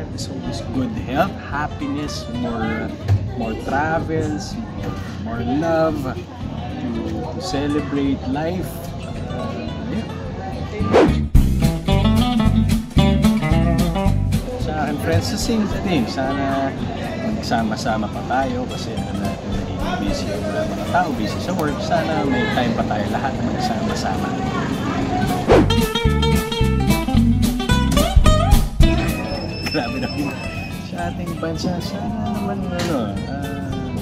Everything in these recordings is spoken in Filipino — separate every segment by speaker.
Speaker 1: life is always good health, happiness, more travels, more love, to celebrate life. Yeah. Sa akin, friends, the same thing. Sana magsama-sama pa tayo kasi natin naging busy yung mga tao, busy sa work. Sana may time pa tayo lahat na magsama-sama. Grabe naman sa ating bansa. Sana naman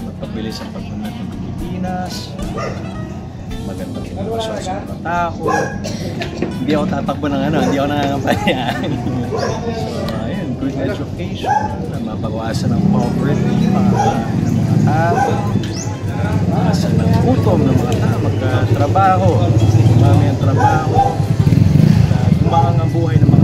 Speaker 1: magpabilis ang pagpunta ng Pilipinas. Magandang edukasyon sa mga tao. Hindi ako tatakbo ng hindi ako nangangampanya. So, ayun, good education, mabawasan ang poverty, ng mga tao, mabawasan ng gutom ng mga tao, magkatrabaho, umami ang trabaho, gumaang ang buhay ng mga